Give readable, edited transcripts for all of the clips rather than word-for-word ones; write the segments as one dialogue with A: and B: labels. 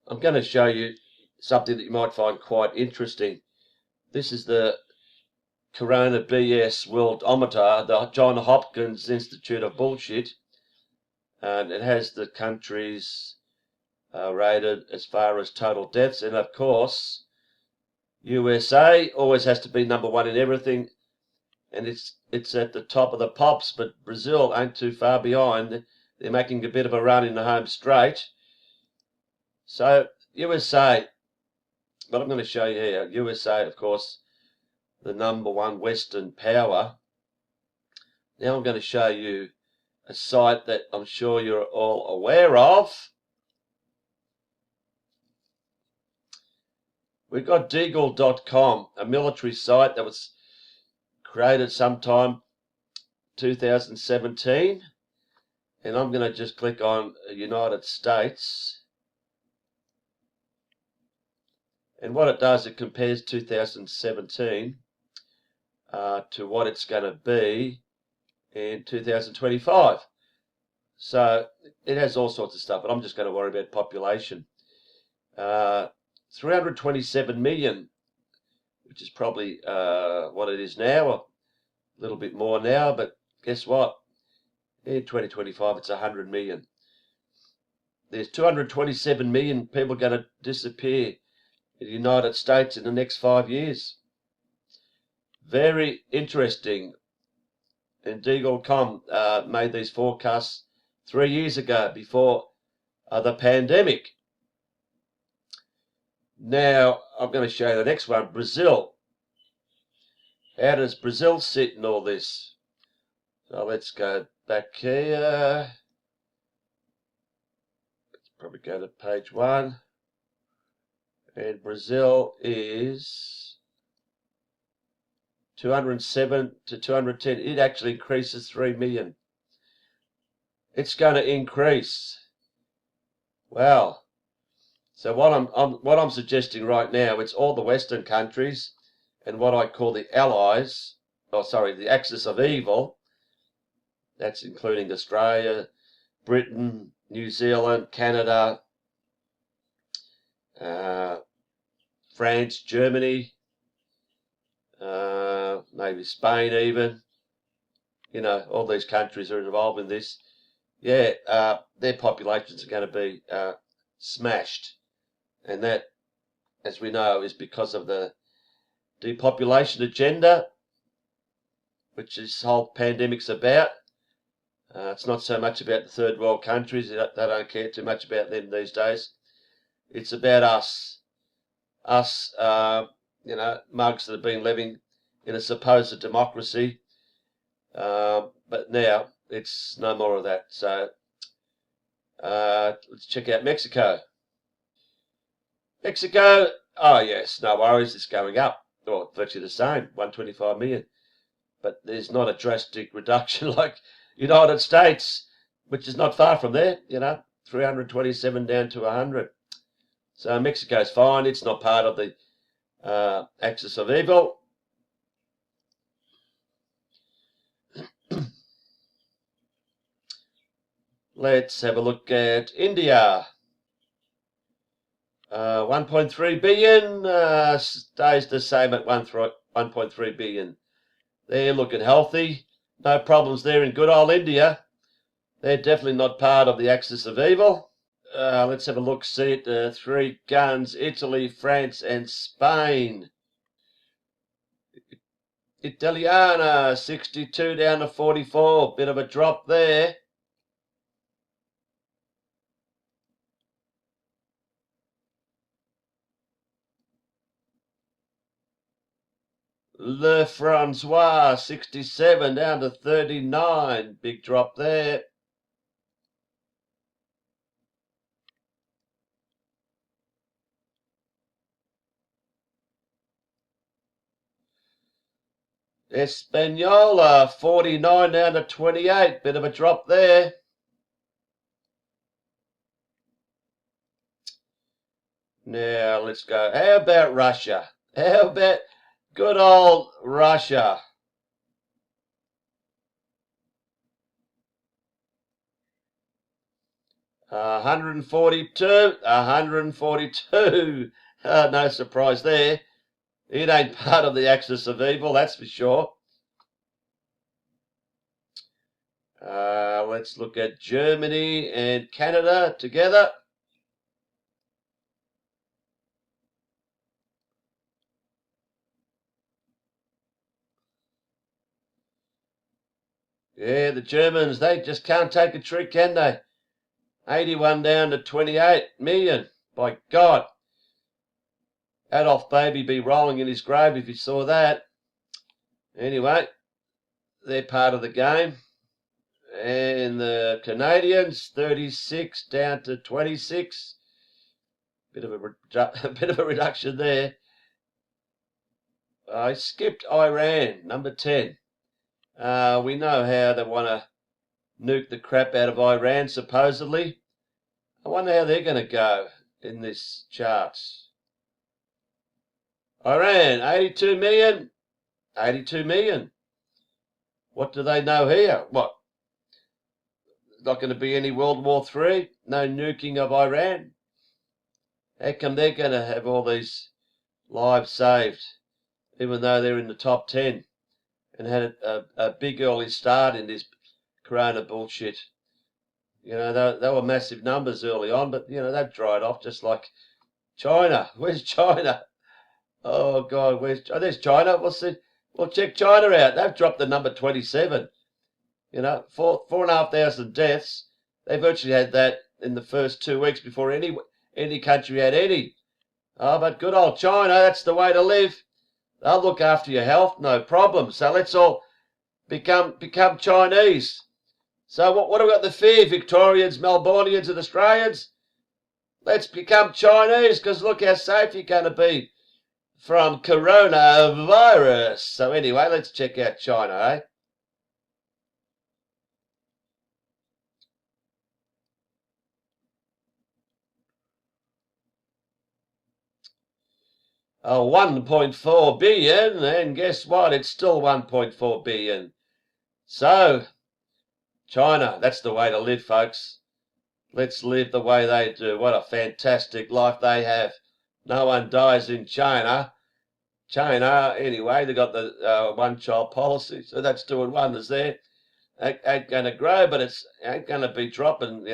A: I'm going to show you something that you might find quite interesting. This is the Corona BS Worldometer, the John Hopkins Institute of Bullshit, and it has the countries rated as far as total deaths, and of course USA always has to be number one in everything, and it's at the top of the pops, but Brazil ain't too far behind. They're making a bit of a run in the home straight. So USA, what I'm going to show you here, USA, of course, the number one Western power. Now I'm going to show you a site that I'm sure you're all aware of. We've got Deagle.com, a military site that was created sometime 2017. And I'm going to just click on United States. And what it does, it compares 2017 to what it's going to be in 2025. So it has all sorts of stuff, but I'm just going to worry about population. 327 million, which is probably what it is now, a little bit more now, but guess what? In 2025, it's 100 million. There's 227 million people going to disappear in the United States in the next 5 years. Very interesting. And Deagle.com made these forecasts 3 years ago, before the pandemic. Now, I'm going to show you the next one, Brazil. How does Brazil sit in all this? So let's go back here. Let's probably go to page 1. And Brazil is 207 to 210. It actually increases 3 million. It's going to increase. Wow. So what I'm suggesting right now, it's all the Western countries and what I call the allies, the axis of evil. That's including Australia, Britain, New Zealand, Canada, France, Germany, maybe Spain even. You know, all these countries are involved in this. Yeah, their populations are going to be smashed. And that, as we know, is because of the depopulation agenda, which this whole pandemic's about. It's not so much about the third world countries. They don't care too much about them these days. It's about us. Us, mugs that have been living in a supposed democracy. But now it's no more of that. So let's check out Mexico. Mexico, oh yes, no worries, it's going up. Or virtually the same, 125 million. But there's not a drastic reduction like United States, which is not far from there, 327 down to 100. So Mexico's fine, it's not part of the axis of evil. Let's have a look at India. 1.3 billion stays the same at 1.3 billion. They're looking healthy. No problems there in good old India. They're definitely not part of the axis of evil. Let's have a look, see it. 3 guns, Italy, France and Spain. Italiana, 62 down to 44. Bit of a drop there. Le Francois, 67 down to 39. Big drop there. Espanola, 49 down to 28. Bit of a drop there. Now, let's go. How about Russia? How about good old Russia? 142. 142. No surprise there. It ain't part of the axis of evil, that's for sure. Let's look at Germany and Canada together. Yeah, the Germans, they just can't take a trick, can they? 81 down to 28 million. By God. Adolf Baby be rolling in his grave if you saw that. Anyway, they're part of the game. And the Canadians, 36 down to 26. Bit of a reduction there. I skipped Iran, number 10. We know how they want to nuke the crap out of Iran, supposedly. I wonder how they're going to go in this chart. Iran, 82 million. 82 million. What do they know here? What? Not going to be any World War III? No nuking of Iran? How come they're going to have all these lives saved, even though they're in the top 10 and had a big early start in this corona bullshit? You know, they were massive numbers early on, but, you know, they've dried off just like China. Where's China? Oh, God, there's China. We'll check China out. They've dropped the number 27. You know, 4,500 deaths. They virtually had that in the first 2 weeks before any country had any. Oh, but good old China, that's the way to live. They'll look after your health, no problem. So let's all become Chinese. So what have we got to fear, Victorians, Melbourneians and Australians? Let's become Chinese, because look how safe you're going to be from coronavirus. So anyway, let's check out China, eh? Oh, 1.4 billion, and guess what? It's still 1.4 billion. So, China, that's the way to live, folks. Let's live the way they do. What a fantastic life they have. No one dies in China. China, anyway, they got the one-child policy, so that's doing wonders there. Ain't going to grow, but it ain't going to be dropping,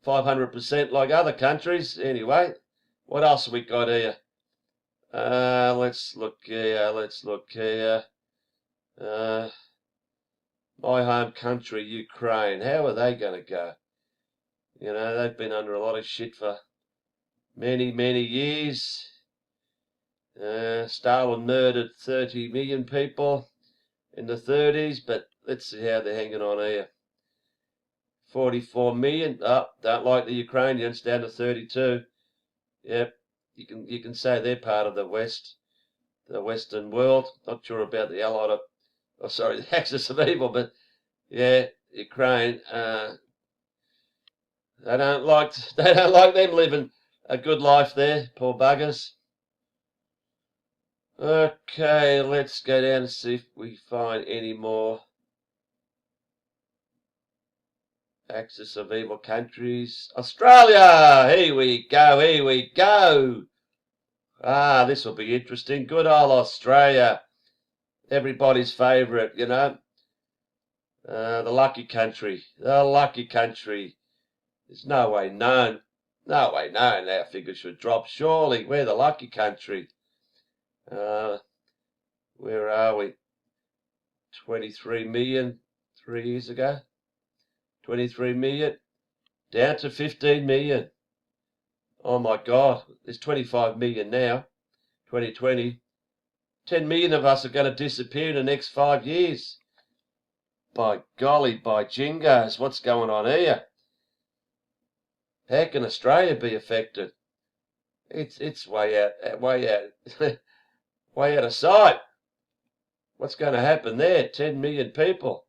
A: 500% like other countries. Anyway, what else have we got here? Let's look here. My home country, Ukraine. How are they going to go? You know, they've been under a lot of shit for many, many years. Stalin murdered 30 million people in the 30s, but let's see how they're hanging on here. 44 million. Don't like the Ukrainians, down to 32. Yep, you can say they're part of the West, the Western world. Not sure about the Allied, the Axis of Evil, but yeah, Ukraine. They don't like them living a good life there, poor buggers. Okay, let's go down and see if we find any more Axis of Evil countries. Australia! Here we go, here we go. This will be interesting. Good old Australia. Everybody's favourite, you know. The lucky country. The lucky country. There's no way known. No way known our figures should drop. Surely, we're the lucky country. Where are we? 23 million 3 years ago. 23 million. Down to 15 million. Oh my God. There's 25 million now. 2020. 10 million of us are going to disappear in the next 5 years. By golly, by jingos, what's going on here? How can Australia be affected? It's way out, way out of sight. What's going to happen there? 10 million people.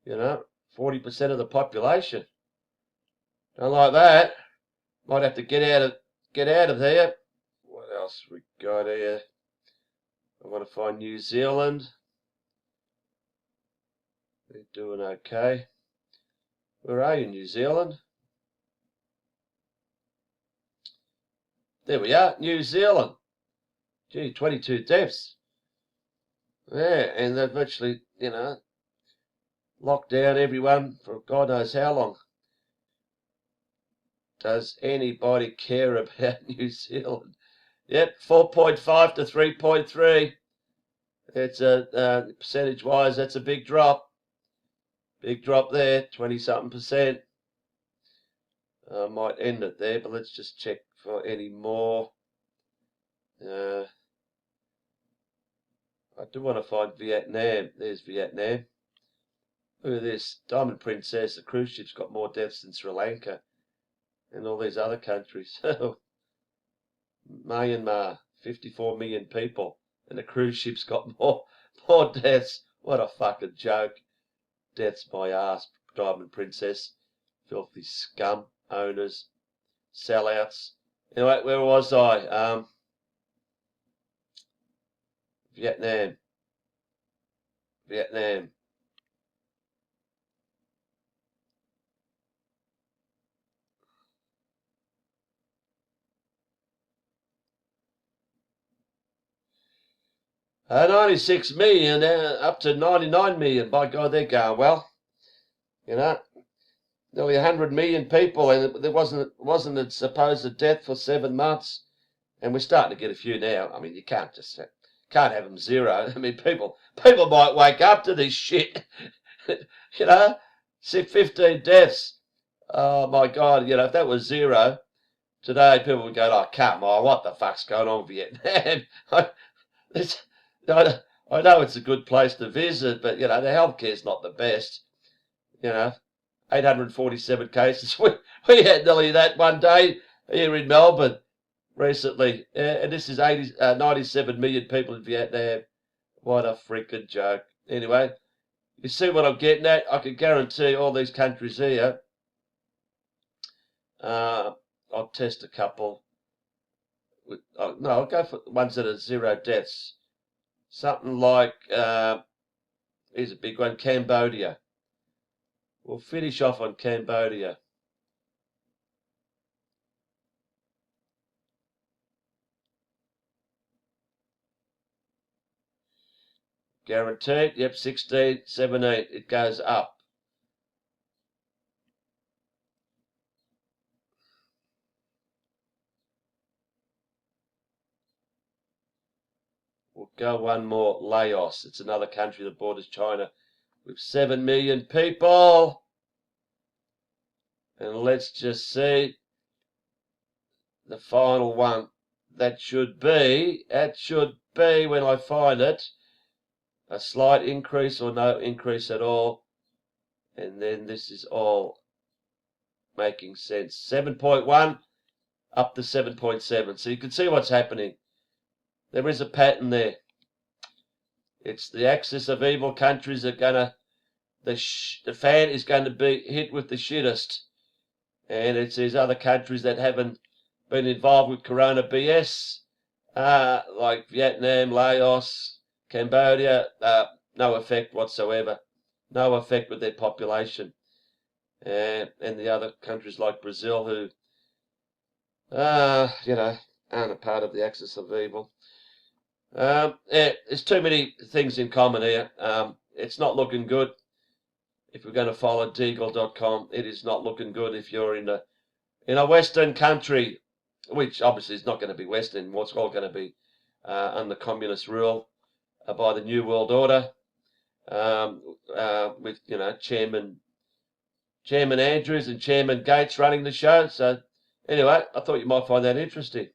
A: 40% of the population. Don't like that. Might have to get out of there. What else we got here? I want to find New Zealand. They're doing okay. Where are you, New Zealand? There we are, New Zealand. Gee, 22 deaths. Yeah, and they've virtually, locked down everyone for God knows how long. Does anybody care about New Zealand? Yep, 4.5 to 3.3. It's percentage-wise, that's a big drop. Big drop there, 20-something%. I might end it there, but let's just check for any more. I do want to find Vietnam. There's Vietnam. Look at this. Diamond Princess, the cruise ship's got more deaths than Sri Lanka and all these other countries. Myanmar, 54 million people, and the cruise ship's got more deaths. What a fucking joke. Death's my ass, Diamond Princess. Filthy scum owners, sellouts. Anyway, where was I? Vietnam. 96 million, up to 99 million. By God, they're going well. Nearly 100 million people, and there wasn't a supposed death for 7 months, and we're starting to get a few now. I mean, you can't have them zero. I mean, people might wake up to this shit. See 15 deaths. Oh my God, if that was zero today, people would go, "Oh, come on, what the fuck's going on, Vietnam?" I know it's a good place to visit, but the healthcare's not the best. 847 cases. We had nearly that one day here in Melbourne recently, and this is 97 million people in Vietnam. What a freaking joke. Anyway, you see what I'm getting at? I can guarantee all these countries here. I'll test a couple. No, I'll go for ones that are 0 deaths. Something like, here's a big one, Cambodia. We'll finish off on Cambodia. Guaranteed, yep, 16, 17, it goes up. We'll go one more, Laos. It's another country that borders China with 7 million people. And let's just see the final one. That should be, when I find it, a slight increase or no increase at all. And then this is all making sense. 7.1 up to 7.7. So you can see what's happening. There is a pattern there. It's the axis of evil countries are gonna, the fan is going to be hit with the shittest. And it's these other countries that haven't been involved with Corona BS, like Vietnam, Laos, Cambodia, no effect whatsoever. No effect with their population. And the other countries like Brazil who, aren't a part of the axis of evil. There's too many things in common here. It's not looking good. If we're going to follow Deagle.com, it is not looking good if you're in a Western country, which obviously is not going to be Western. It's all going to be under communist rule by the New World Order, with Chairman Andrews and Chairman Gates running the show. So anyway, I thought you might find that interesting.